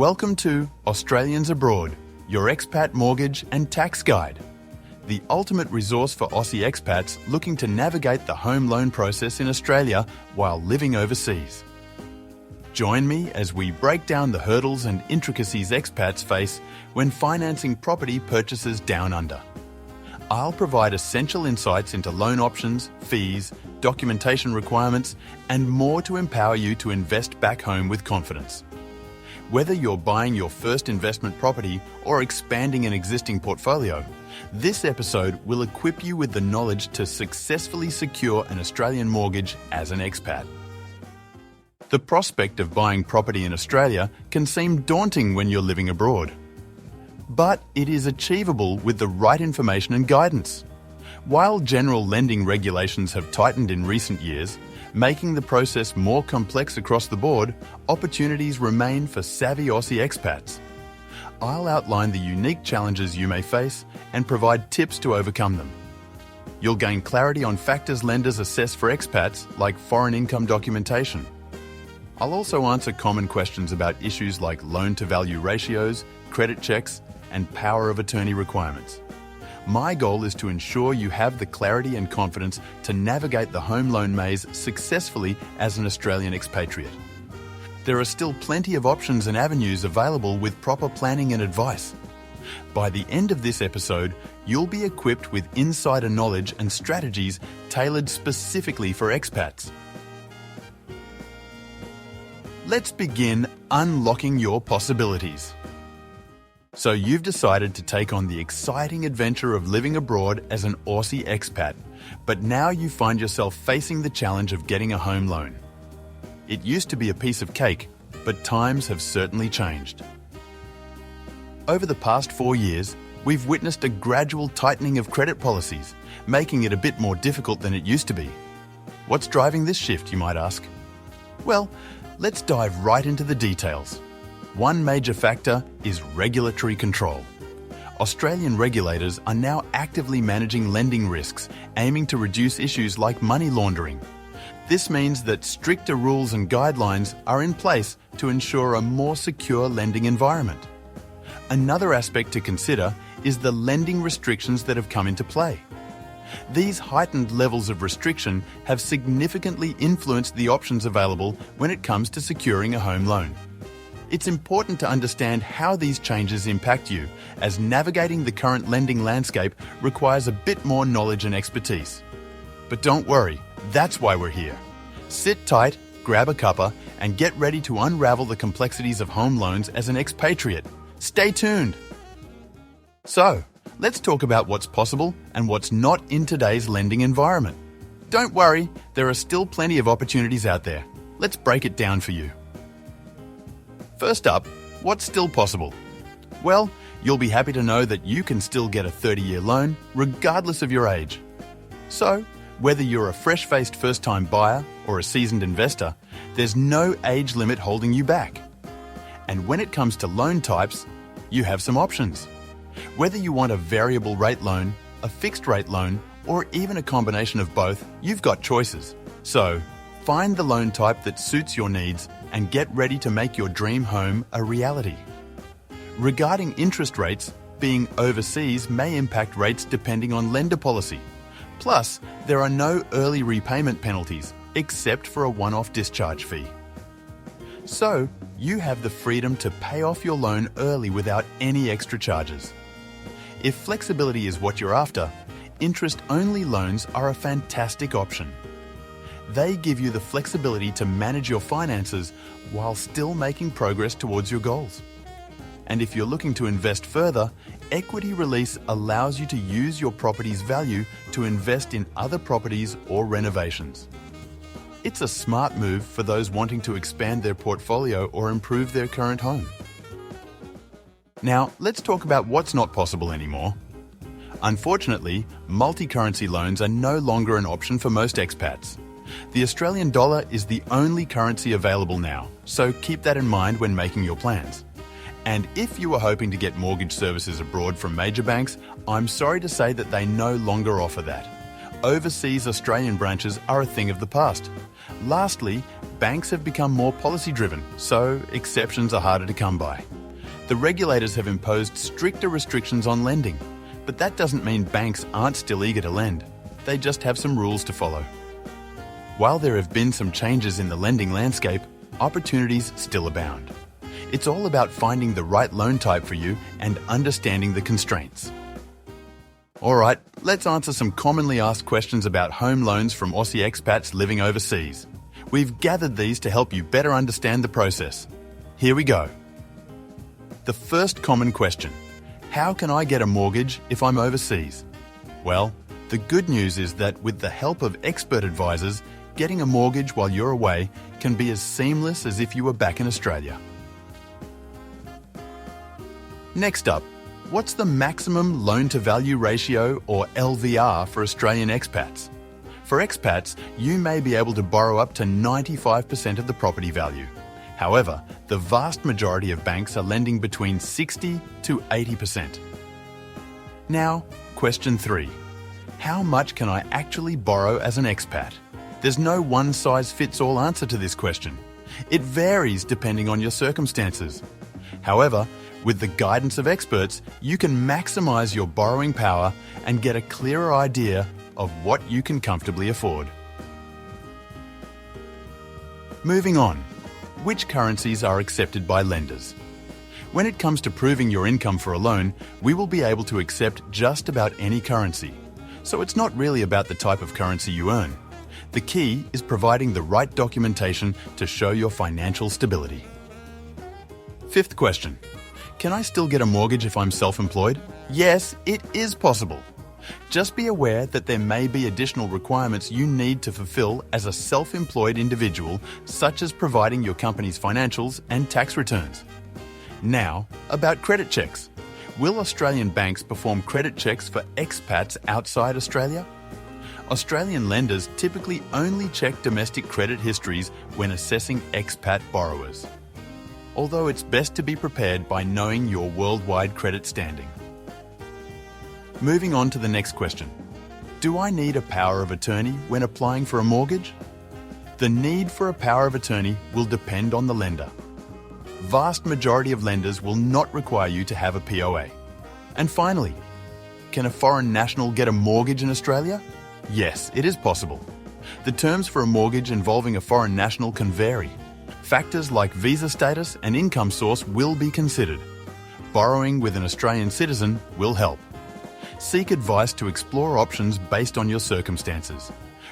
Welcome to Australians Abroad, your expat mortgage and tax guide, the ultimate resource for Aussie expats looking to navigate the home loan process in Australia while living overseas. Join me as we break down the hurdles and intricacies expats face when financing property purchases down under. I'll provide essential insights into loan options, fees, documentation requirements, and more to empower you to invest back home with confidence. Whether you're buying your first investment property or expanding an existing portfolio, this episode will equip you with the knowledge to successfully secure an Australian mortgage as an expat. The prospect of buying property in Australia can seem daunting when you're living abroad. But it is achievable with the right information and guidance. While general lending regulations have tightened in recent years, making the process more complex across the board, opportunities remain for savvy Aussie expats. I'll outline the unique challenges you may face and provide tips to overcome them. You'll gain clarity on factors lenders assess for expats, like foreign income documentation. I'll also answer common questions about issues like loan-to-value ratios, credit checks, and power of attorney requirements. My goal is to ensure you have the clarity and confidence to navigate the home loan maze successfully as an Australian expatriate. There are still plenty of options and avenues available with proper planning and advice. By the end of this episode, you'll be equipped with insider knowledge and strategies tailored specifically for expats. Let's begin unlocking your possibilities. So you've decided to take on the exciting adventure of living abroad as an Aussie expat, but now you find yourself facing the challenge of getting a home loan. It used to be a piece of cake, but times have certainly changed. Over the past 4 years, we've witnessed a gradual tightening of credit policies, making it a bit more difficult than it used to be. What's driving this shift, you might ask? Well, let's dive right into the details. One major factor is regulatory control. Australian regulators are now actively managing lending risks, aiming to reduce issues like money laundering. This means that stricter rules and guidelines are in place to ensure a more secure lending environment. Another aspect to consider is the lending restrictions that have come into play. These heightened levels of restriction have significantly influenced the options available when it comes to securing a home loan. It's important to understand how these changes impact you, as navigating the current lending landscape requires a bit more knowledge and expertise. But don't worry, that's why we're here. Sit tight, grab a cuppa, and get ready to unravel the complexities of home loans as an expatriate. Stay tuned! So, let's talk about what's possible and what's not in today's lending environment. Don't worry, there are still plenty of opportunities out there. Let's break it down for you. First up, what's still possible? Well, you'll be happy to know that you can still get a 30-year loan regardless of your age. So, whether you're a fresh-faced first-time buyer or a seasoned investor, there's no age limit holding you back. And when it comes to loan types, you have some options. Whether you want a variable rate loan, a fixed rate loan, or even a combination of both, you've got choices. So, find the loan type that suits your needs and get ready to make your dream home a reality. Regarding interest rates, being overseas may impact rates depending on lender policy. Plus, there are no early repayment penalties, except for a one-off discharge fee. So, you have the freedom to pay off your loan early without any extra charges. If flexibility is what you're after, interest-only loans are a fantastic option. They give you the flexibility to manage your finances while still making progress towards your goals. And if you're looking to invest further, equity release allows you to use your property's value to invest in other properties or renovations. It's a smart move for those wanting to expand their portfolio or improve their current home. Now, let's talk about what's not possible anymore. Unfortunately, multi-currency loans are no longer an option for most expats. The Australian dollar is the only currency available now, so keep that in mind when making your plans. And if you were hoping to get mortgage services abroad from major banks, I'm sorry to say that they no longer offer that. Overseas Australian branches are a thing of the past. Lastly, banks have become more policy-driven, so exceptions are harder to come by. The regulators have imposed stricter restrictions on lending, but that doesn't mean banks aren't still eager to lend. They just have some rules to follow. While there have been some changes in the lending landscape, opportunities still abound. It's all about finding the right loan type for you and understanding the constraints. Alright, let's answer some commonly asked questions about home loans from Aussie expats living overseas. We've gathered these to help you better understand the process. Here we go. The first common question: how can I get a mortgage if I'm overseas? Well, the good news is that with the help of expert advisors, getting a mortgage while you're away can be as seamless as if you were back in Australia. Next up, what's the maximum loan-to-value ratio, or LVR, for Australian expats? For expats, you may be able to borrow up to 95% of the property value. However, the vast majority of banks are lending between 60 to 80%. Now, question 3. How much can I actually borrow as an expat? There's no one-size-fits-all answer to this question. It varies depending on your circumstances. However, with the guidance of experts, you can maximise your borrowing power and get a clearer idea of what you can comfortably afford. Moving on, which currencies are accepted by lenders? When it comes to proving your income for a loan, we will be able to accept just about any currency. So it's not really about the type of currency you earn. The key is providing the right documentation to show your financial stability. Fifth question. Can I still get a mortgage if I'm self-employed? Yes, it is possible. Just be aware that there may be additional requirements you need to fulfill as a self-employed individual, such as providing your company's financials and tax returns. Now, about credit checks. Will Australian banks perform credit checks for expats outside Australia? Australian lenders typically only check domestic credit histories when assessing expat borrowers, although it's best to be prepared by knowing your worldwide credit standing. Moving on to the next question. Do I need a power of attorney when applying for a mortgage? The need for a power of attorney will depend on the lender. Vast majority of lenders will not require you to have a POA. And finally, can a foreign national get a mortgage in Australia? Yes, it is possible. The terms for a mortgage involving a foreign national can vary. Factors like visa status and income source will be considered. Borrowing with an Australian citizen will help. Seek advice to explore options based on your circumstances.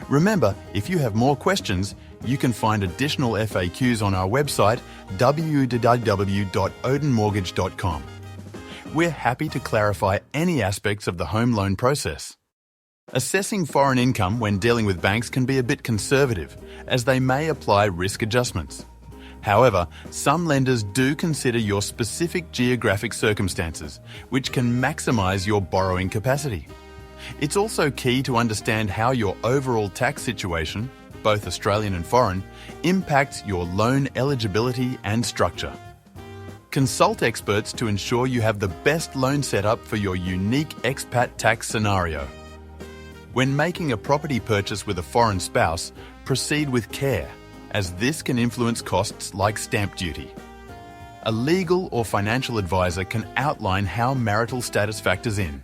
Remember, if you have more questions, you can find additional FAQs on our website www.odenmortgage.com. We're happy to clarify any aspects of the home loan process. Assessing foreign income when dealing with banks can be a bit conservative, as they may apply risk adjustments. However, some lenders do consider your specific geographic circumstances, which can maximise your borrowing capacity. It's also key to understand how your overall tax situation, both Australian and foreign, impacts your loan eligibility and structure. Consult experts to ensure you have the best loan setup for your unique expat tax scenario. When making a property purchase with a foreign spouse, proceed with care, as this can influence costs like stamp duty. A legal or financial advisor can outline how marital status factors in.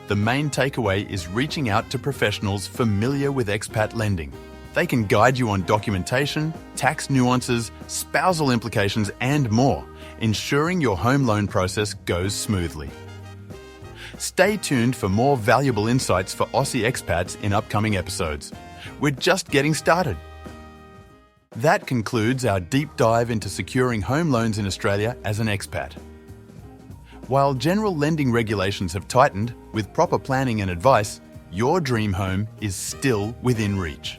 The main takeaway is reaching out to professionals familiar with expat lending. They can guide you on documentation, tax nuances, spousal implications, and more, ensuring your home loan process goes smoothly. Stay tuned for more valuable insights for Aussie expats in upcoming episodes. We're just getting started. That concludes our deep dive into securing home loans in Australia as an expat. While general lending regulations have tightened, with proper planning and advice, your dream home is still within reach.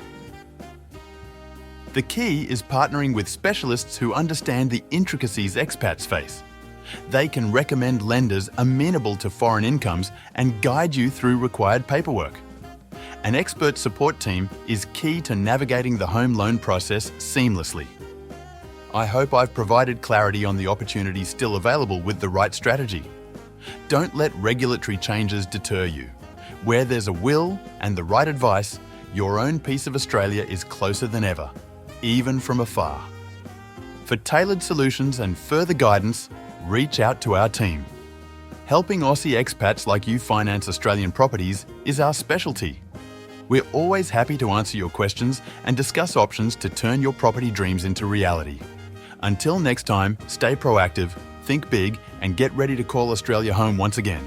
The key is partnering with specialists who understand the intricacies expats face. They can recommend lenders amenable to foreign incomes and guide you through required paperwork. An expert support team is key to navigating the home loan process seamlessly. I hope I've provided clarity on the opportunities still available with the right strategy. Don't let regulatory changes deter you. Where there's a will and the right advice, your own piece of Australia is closer than ever. even from afar. For tailored solutions and further guidance, reach out to our team. Helping Aussie expats like you finance Australian properties is our specialty. We're always happy to answer your questions and discuss options to turn your property dreams into reality. Until next time, stay proactive, think big, and get ready to call Australia home once again.